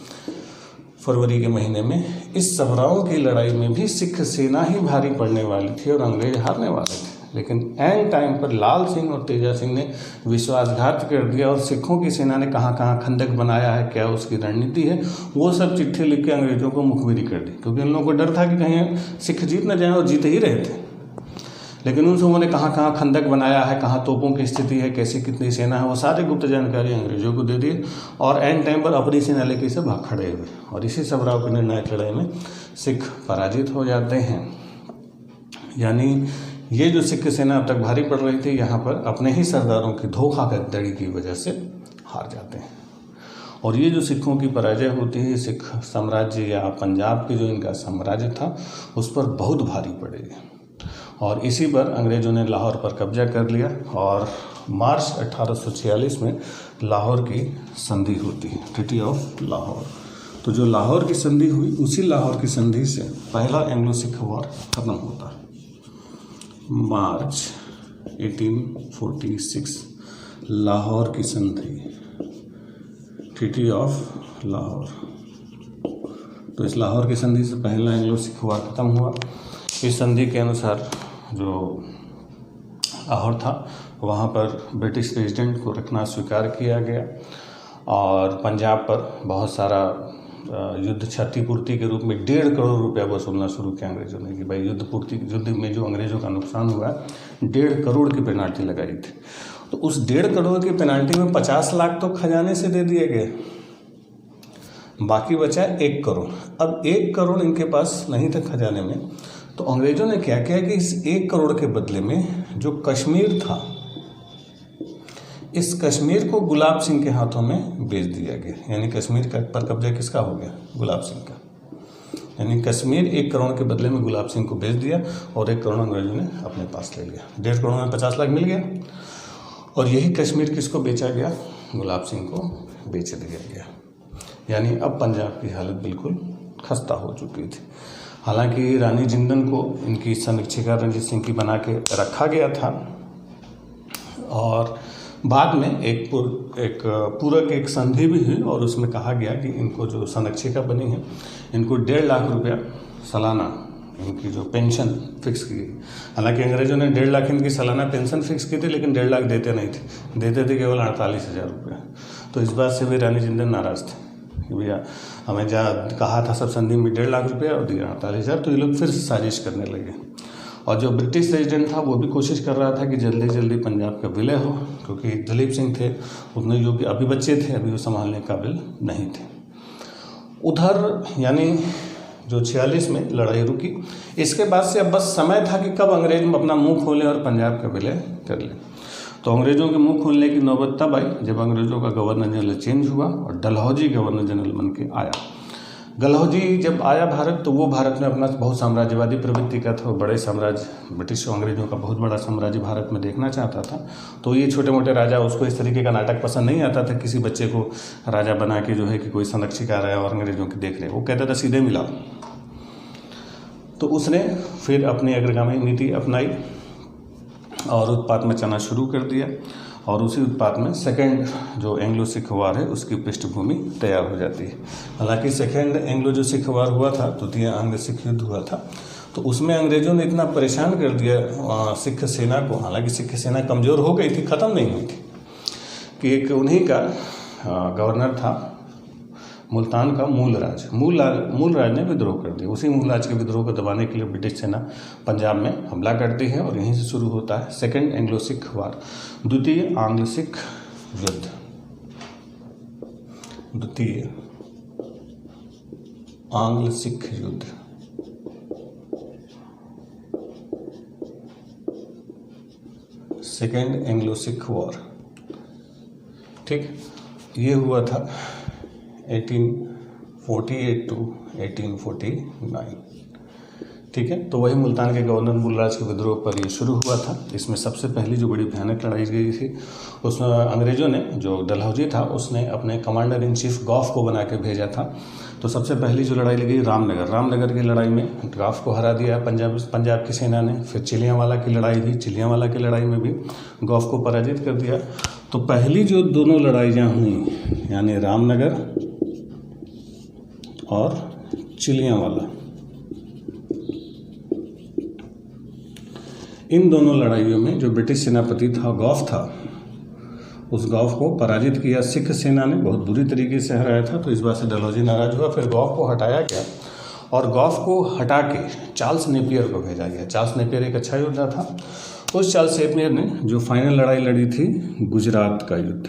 फरवरी के महीने में, इस सबराओं की लड़ाई में भी सिख सेना ही भारी पड़ने वाली थी और अंग्रेज हारने वाले थे। लेकिन एंड टाइम पर लाल सिंह और तेजा सिंह ने विश्वासघात कर दिया और सिखों की सेना ने कहाँ कहाँ खंदक बनाया है, क्या उसकी रणनीति है, वो सब चिट्ठी लिख के अंग्रेजों को मुखबिरी कर दी क्योंकि उन लोगों को डर था कि कहीं सिख जीत न जाए और जीते ही रहे थे। लेकिन उन सबों ने कहाँ कहाँ खंदक बनाया है, कहाँ तोपों की स्थिति है, कैसी कितनी सेना है, वो सारे गुप्त जानकारी अंग्रेजों को दे दिए और एंड टाइम पर अपनी सेना लेके से भाग खड़े हुए और इसी सबराव की निर्णायक लड़ाई में सिख पराजित हो जाते हैं। यानी ये जो सिख सेना अब तक भारी पड़ रही थी यहाँ पर अपने ही सरदारों की धोखाधड़ी की वजह से हार जाते हैं और ये जो सिखों की पराजय होती है सिख साम्राज्य या पंजाब के जो इनका साम्राज्य था उस पर बहुत भारी पड़ेगी और इसी पर अंग्रेजों ने लाहौर पर कब्जा कर लिया और मार्च 1846 में लाहौर की संधि होती है, ट्रीटी ऑफ लाहौर। तो जो लाहौर की संधि हुई उसी लाहौर की संधि से पहला एंग्लो सिख वॉर खत्म होता है। मार्च 1846 लाहौर की संधि, ट्रीटी ऑफ लाहौर। तो इस लाहौर की संधि से पहला एंग्लो सिख वॉर खत्म हुआ। इस संधि के अनुसार जो लाहौर था वहाँ पर ब्रिटिश रेजिडेंट को रखना स्वीकार किया गया और पंजाब पर बहुत सारा युद्ध क्षतिपूर्ति के रूप में 1.5 करोड़ रुपया वसूलना शुरू किया अंग्रेजों ने कि भाई युद्ध में जो अंग्रेजों का नुकसान हुआ 1.5 करोड़ की पेनाल्टी लगाई थी। तो उस 1.5 करोड़ की पेनाल्टी में 50 लाख तो खजाने से दे दिए गए, बाकी बचा 1 करोड़। अब 1 करोड़ इनके पास नहीं था खजाने में, तो अंग्रेजों ने क्या किया कि इस 1 करोड़ के बदले में जो कश्मीर था इस कश्मीर को गुलाब सिंह के हाथों में बेच दिया गया। यानी कश्मीर पर कब्जा किसका हो गया? गुलाब सिंह का। यानी कश्मीर 1 करोड़ के बदले में गुलाब सिंह को बेच दिया और 1 करोड़ अंग्रेजों ने अपने पास ले लिया। 1.5 करोड़ में 50 लाख मिल गया और यही कश्मीर किसको बेचा गया? गुलाब सिंह को बेच दिया गया। यानी अब पंजाब की हालत बिल्कुल खस्ता हो चुकी थी। हालांकि रानी जिंदन को इनकी समीक्षिका रणजीत सिंह की बना के रखा गया था और बाद में एक पूरक एक संधि भी हुई और उसमें कहा गया कि इनको जो संरक्षिका बनी है इनको 1.5 लाख रुपया सालाना इनकी जो पेंशन फिक्स की गई। हालांकि अंग्रेजों ने 1.5 लाख इनकी सालाना पेंशन फिक्स की थी लेकिन 1.5 लाख देते नहीं थे, देते थे केवल 48,000 रुपया। तो इस बात से भी रानी जिंदन नाराज़ थे कि भैया हमें कहा था सब संधि में 1.5 लाख रुपया और दिया 48,000। तो ये लोग फिर से साजिश करने लगे और जो ब्रिटिश रेजिडेंट था वो भी कोशिश कर रहा था कि जल्दी जल्दी पंजाब का विलय हो क्योंकि दलीप सिंह थे उतने योग्य, अभी बच्चे थे, अभी वो संभालने के काबिल नहीं थे। उधर यानी जो 46 में लड़ाई रुकी, इसके बाद से अब बस समय था कि कब अंग्रेज अपना मुंह खोलें और पंजाब का विलय कर लें। तो अंग्रेज़ों के मुंह खोलने की नौबत तब आई जब अंग्रेज़ों का गवर्नर जनरल चेंज हुआ और डलहौजी गवर्नर जनरल बन के आया। डलहौजी जब आया भारत तो वो भारत में अपना बहुत साम्राज्यवादी प्रवृत्ति का था, बड़े साम्राज्य ब्रिटिश अंग्रेज़ों का बहुत बड़ा साम्राज्य भारत में देखना चाहता था। तो ये छोटे मोटे राजा, उसको इस तरीके का नाटक पसंद नहीं आता था किसी बच्चे को राजा बना के जो है कि कोई संरक्षक आ रहा है और अंग्रेज़ों की देख रहे, वो कहता था सीधे मिलाओ। तो उसने फिर अपनी अग्रगामी नीति अपनाई और उत्पात मचाना शुरू कर दिया और उसी उत्पात में सेकेंड जो एंग्लो सिख वार है उसकी पृष्ठभूमि तैयार हो जाती है। हालांकि सेकेंड एंग्लो जो सिख वार हुआ था, द्वितीय आंग्ल सिख युद्ध हुआ था, तो उसमें अंग्रेज़ों ने इतना परेशान कर दिया सिख सेना को, हालांकि सिख सेना कमज़ोर हो गई थी, ख़त्म नहीं हुई थी, कि एक उन्हीं का गवर्नर था मुल्तान का मूल राज ने विद्रोह कर दिया। उसी मूल राज के विद्रोह को दबाने के लिए ब्रिटिश सेना पंजाब में हमला करती है और यहीं से शुरू होता है सेकेंड एंग्लो सिख वार, द्वितीय आंग्ल सिख युद्ध। द्वितीय आंग्ल सिख युद्ध। Second Anglo Sikh war. ठीक, ये हुआ था 1848 टू 1849। ठीक है, तो वही मुल्तान के गवर्नर मूलराज के विद्रोह पर ये शुरू हुआ था। इसमें सबसे पहली जो बड़ी भयानक लड़ाई गई थी उसमें अंग्रेजों ने, जो डलहौजी था उसने अपने कमांडर इन चीफ गॉफ को बना के भेजा था। तो सबसे पहली जो लड़ाई लगी रामनगर की लड़ाई में गॉफ को हरा दिया पंजाब की सेना ने। फिर चिलियांवाला की लड़ाई हुई, चिलियांवाला की लड़ाई में भी गॉफ को पराजित कर दिया। तो पहली जो दोनों लड़ाइयाँ हुई यानी रामनगर और चिलियांवाला, इन दोनों लड़ाइयों में जो ब्रिटिश सेनापति था गॉफ था, उस गॉफ को पराजित किया सिख सेना ने, बहुत बुरी तरीके से हराया था। तो इस बात से डलहौजी नाराज हुआ। फिर गॉफ को हटाया गया और गॉफ को हटा के चार्ल्स नेपियर को भेजा गया। चार्ल्स नेपियर एक अच्छा योद्धा था। उस चार्ल्स नेपियर ने जो फाइनल लड़ाई लड़ी थी गुजरात का युद्ध,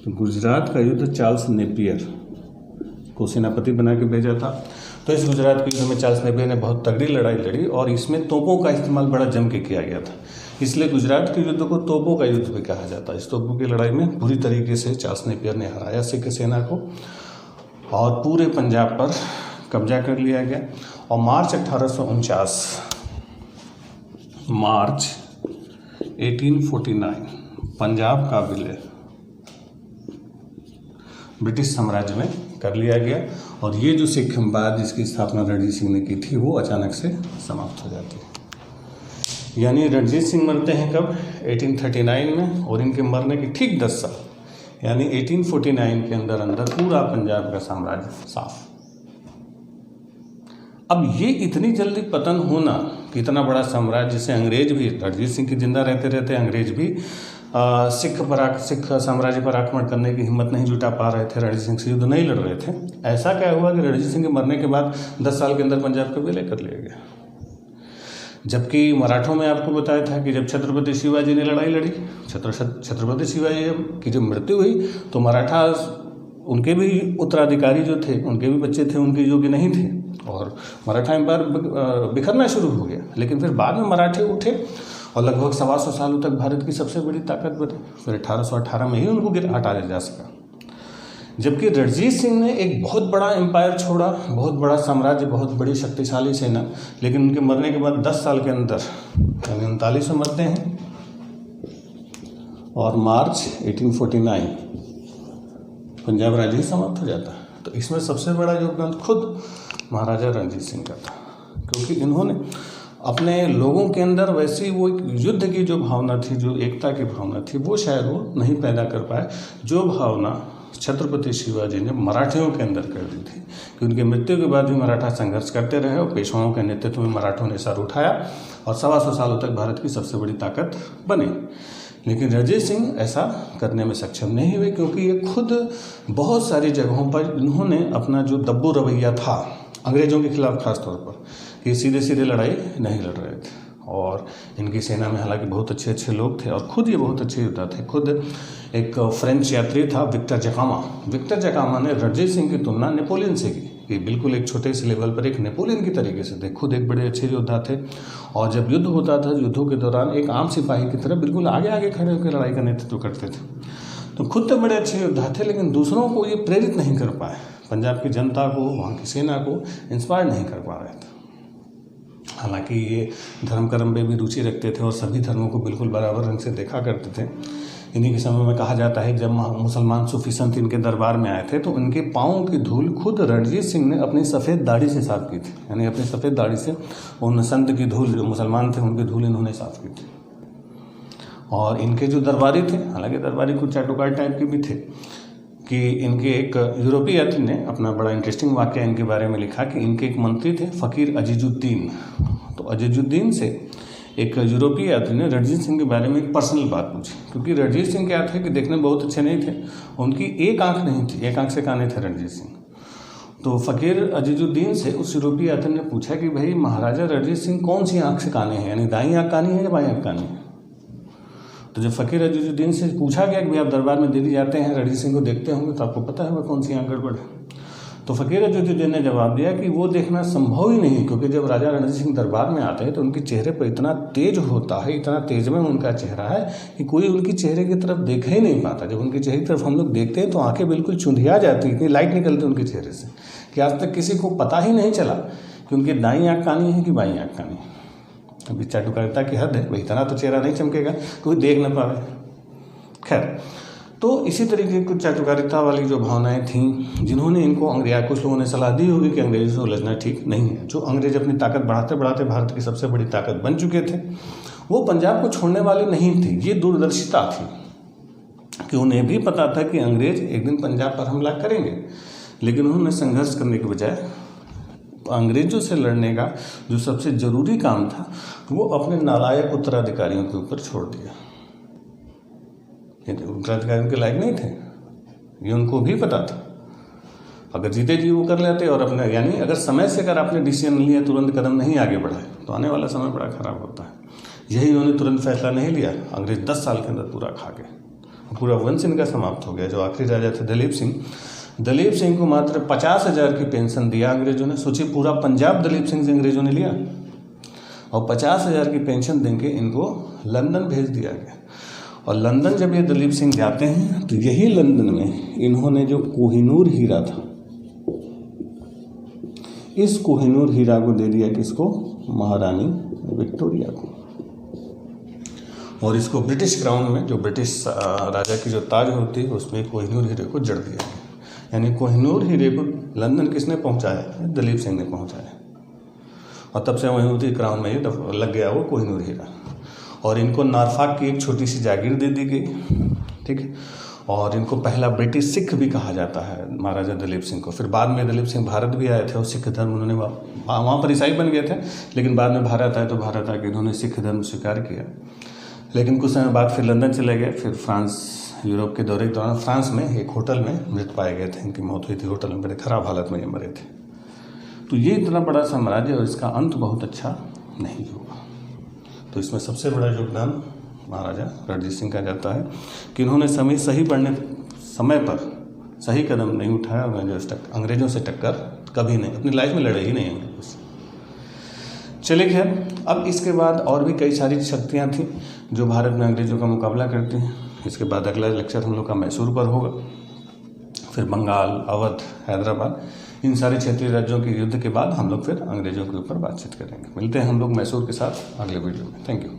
तो गुजरात का युद्ध चार्ल्स नेपियर को सेनापति बना के भेजा था। तो इस गुजरात के युद्ध में चार्ल्स नेपियर ने बहुत तगड़ी लड़ाई लड़ी और इसमें तोपों का इस्तेमाल बड़ा जम के किया गया था, इसलिए गुजरात के युद्ध को तोपों का युद्ध भी कहा जाता है। इस तोपों की लड़ाई में बुरी तरीके से चार्ल्स नेपियर ने हराया सिख सेना को और पूरे पंजाब पर कब्जा कर लिया गया। और मार्च 1849 पंजाब का विलय ब्रिटिश साम्राज्य में कर लिया गया और ये जो सिख एम्पायर जिसकी स्थापना रणजीत सिंह ने की थी वो अचानक से समाप्त हो जाती है। यानी रणजीत सिंह मरते हैं कब? 1839 में, और इनके मरने के ठीक 10 साल यानी 1849 के अंदर पूरा पंजाब का साम्राज्य साफ। अब ये इतनी जल्दी पतन होना कि इतना बड़ा साम्राज्य, जिसे अंग्रेज भी, रणजीत सिंह की जिंदा रहते रहते अंग्रेज भी सिख साम्राज्य पर आक्रमण करने की हिम्मत नहीं जुटा पा रहे थे, रणजीत सिंह से युद्ध नहीं लड़ रहे थे। ऐसा क्या हुआ कि रणजीत सिंह के मरने के बाद 10 साल के अंदर पंजाब का विलय कर लिया गया। जबकि मराठों में आपको बताया था कि जब छत्रपति शिवाजी ने लड़ाई लड़ी, छत्रपति शिवाजी की जब मृत्यु हुई तो मराठा, उनके भी उत्तराधिकारी जो थे, उनके भी बच्चे थे उनके योग्य नहीं थे और मराठा एम्पायर बिखरना शुरू हो गया। लेकिन फिर बाद में मराठे उठे और लगभग 125 सालों तक भारत की सबसे बड़ी ताकत बने। फिर 1818 में ही उनको हटाया जा सका। जबकि रणजीत सिंह ने एक बहुत बड़ा एम्पायर छोड़ा, बहुत बड़ा साम्राज्य, बहुत बड़ी शक्तिशाली सेना, लेकिन उनके मरने के बाद 10 साल के अंदर यानी 39 में मरते हैं और मार्च 1849 पंजाब राज्य ही समाप्त हो जाता है। तो इसमें सबसे बड़ा योगदान खुद महाराजा रणजीत सिंह का था, क्योंकि इन्होंने अपने लोगों के अंदर वैसी वो युद्ध की जो भावना थी, जो एकता की भावना थी, वो शायद वो नहीं पैदा कर पाए जो भावना छत्रपति शिवाजी ने मराठियों के अंदर कर दी थी। कि उनकी मृत्यु के बाद भी मराठा संघर्ष करते रहे और पेशवाओं के नेतृत्व में मराठों ने सर उठाया और 125 सालों तक भारत की सबसे बड़ी ताकत बने। लेकिन रणजीत सिंह ऐसा करने में सक्षम नहीं हुए, क्योंकि ये खुद बहुत सारी जगहों पर इन्होंने अपना जो दब्बू रवैया था अंग्रेजों के खिलाफ, खास तौर पर कि सीधे सीधे लड़ाई नहीं लड़ रहे थे। और इनकी सेना में हालांकि बहुत अच्छे अच्छे लोग थे और खुद ये बहुत अच्छे योद्धा थे। खुद एक फ्रेंच यात्री था विक्टर जकामा ने रणजीत सिंह की तुलना नेपोलियन से की, कि बिल्कुल एक छोटे से लेवल पर एक नेपोलियन की तरीके से थे। खुद एक बड़े अच्छे योद्धा थे और जब युद्ध होता था, युद्धों के दौरान एक आम सिपाही की तरह बिल्कुल आगे आगे खड़े होकर लड़ाई का नेतृत्व करते थे। तो खुद तो बड़े अच्छे योद्धा थे, लेकिन दूसरों को ये प्रेरित नहीं कर पाए, पंजाब की जनता को, वहाँ की सेना को इंस्पायर नहीं कर पा रहे थे। हालांकि ये धर्म कर्म में भी रुचि रखते थे और सभी धर्मों को बिल्कुल बराबर रंग से देखा करते थे। इन्हीं के समय में कहा जाता है जब मुसलमान सूफी संत इनके दरबार में आए थे तो उनके पाँव की धूल खुद रणजीत सिंह ने अपनी सफ़ेद दाढ़ी से साफ की थी। यानी अपनी सफ़ेद दाढ़ी से उन संत की धूल, जो मुसलमान थे उनकी धूल इन्होंने साफ की थी। और इनके जो दरबारी थे, हालांकि दरबारी कुछ चाटुकार टाइप के भी थे, कि इनके एक यूरोपीय यात्री ने अपना बड़ा इंटरेस्टिंग वाक्य इनके बारे में लिखा कि इनके एक मंत्री थे फ़कीर अजीजुद्दीन। तो अजीजुद्दीन से एक यूरोपीय यात्री ने रणजीत सिंह के बारे में एक पर्सनल बात पूछी, क्योंकि रणजीत सिंह क्या थे कि देखने में बहुत अच्छे नहीं थे, उनकी एक आंख नहीं थी, एक आंख से काने थे रणजीत सिंह। तो फ़कीर अजीजुद्दीन से उस यूरोपीय यात्री ने पूछा कि भाई महाराजा रणजीत सिंह कौन सी आंख से काने हैं, यानी दाईं आंख कानी है या बाईं आंख कानी है। तो जब फ़कीर अजीजुद्दीन से पूछा गया कि भाई आप दरबार में दिल्ली जाते हैं, रणजीत सिंह को देखते होंगे तो आपको पता है वह कौन सी आंख गड़बड़ है। तो फ़कीर अजीजुद्दीन ने जवाब दिया कि वो देखना संभव ही नहीं, क्योंकि जब राजा रणजीत सिंह दरबार में आते हैं तो उनके चेहरे पर इतना तेज होता है, इतना तेज में उनका चेहरा है कि कोई उनकी चेहरे की तरफ देख ही नहीं पाता। जब उनके चेहरे की तरफ हम लोग देखते हैं तो आंखें बिल्कुल चुंधिया जाती, इतनी लाइट निकलती उनके चेहरे से कि आज तक किसी को पता ही नहीं चला कि उनकी दाईं आंख कानी है कि बाईं आंख कानी है। अभी चाटुकारिता की हद है भाई, इतना तो चेहरा नहीं चमकेगा कोई देख न पावे। खैर, तो इसी तरीके की कुछ चाटुकारिता वाली जो भावनाएं थीं, जिन्होंने इनको कुछ लोगों ने सलाह दी होगी कि अंग्रेजों से उलझना ठीक नहीं है। जो अंग्रेज अपनी ताकत बढ़ाते बढ़ाते भारत की सबसे बड़ी ताकत बन चुके थे, वो पंजाब को छोड़ने वाले नहीं थे। ये दूरदर्शिता थी कि उन्हें भी पता था कि अंग्रेज एक दिन पंजाब पर हमला करेंगे, लेकिन उन्होंने संघर्ष करने के बजाय अंग्रेजों से लड़ने का जो सबसे ज़रूरी काम था वो अपने नालायक उत्तराधिकारियों के ऊपर छोड़ दिया। उत्तराधिकारी उनके लायक नहीं थे, ये उनको भी पता था। अगर जीते जी वो कर लेते और अपने, यानी अगर समय से अगर आपने डिसीजन लिया, तुरंत कदम नहीं आगे बढ़ाए, तो आने वाला समय बड़ा खराब होता है। यही उन्होंने तुरंत फैसला नहीं लिया, अंग्रेज 10 साल के अंदर पूरा खा गए, पूरा वंश इनका समाप्त हो गया। जो आखिरी राजा थे दलीप सिंह को मात्र 50,000 की पेंशन दिया अंग्रेजों ने। सोचिए, पूरा पंजाब दलीप सिंह से अंग्रेजों ने लिया और 50,000 की पेंशन देंगे इनको लंदन भेज दिया गया। और लंदन जब ये दलीप सिंह जाते हैं तो यही लंदन में इन्होंने जो कोहिनूर हीरा था, इस कोहिनूर हीरा को दे दिया किसको? महारानी विक्टोरिया को। और इसको ब्रिटिश क्राउन में, जो ब्रिटिश राजा की जो ताज होती है, उसमें कोहिनूर हीरे को जड़ दिया गया। यानी कोहिनूर हीरे को लंदन किसने पहुंचाया? दलीप सिंह ने पहुंचाया। और तब से वहीं उसी क्राउन में ही लग गया वो कोहिनूर हीरा। और इनको नॉरफॉक की एक छोटी सी जागीर दे दी गई, ठीक है। और इनको पहला ब्रिटिश सिख भी कहा जाता है महाराजा दलीप सिंह को। फिर बाद में दलीप सिंह भारत भी आए थे और सिख धर्म उन्होंने वहाँ पर ईसाई बन गए थे, लेकिन बाद में भारत आए तो भारत आके इन्होंने सिख धर्म स्वीकार किया। लेकिन कुछ समय बाद फिर लंदन चले गए। फिर फ्रांस, यूरोप के दौरे के दौरान फ्रांस में एक होटल में मृत पाए गए थे। इनकी मौत हुई थी होटल में, बड़े खराब हालत में ये मरे थे। तो ये इतना बड़ा साम्राज्य और इसका अंत बहुत अच्छा नहीं हुआ। तो इसमें सबसे बड़ा योगदान महाराजा रणजीत सिंह का जाता है कि इन्होंने समय पर सही कदम नहीं उठाया। अंग्रेजों से टक्कर कभी नहीं, अपनी लाइफ में लड़े ही नहीं अंग्रेजों से। चलिए खैर, अब इसके बाद और भी कई सारी शक्तियाँ थीं जो भारत में अंग्रेजों का मुकाबला करती हैं। इसके बाद अगला लेक्चर हम लोग का मैसूर पर होगा, फिर बंगाल, अवध, हैदराबाद, इन सारे क्षेत्रीय राज्यों के युद्ध के बाद हम लोग फिर अंग्रेजों के ऊपर बातचीत करेंगे। मिलते हैं हम लोग मैसूर के साथ अगले वीडियो में। Thank you.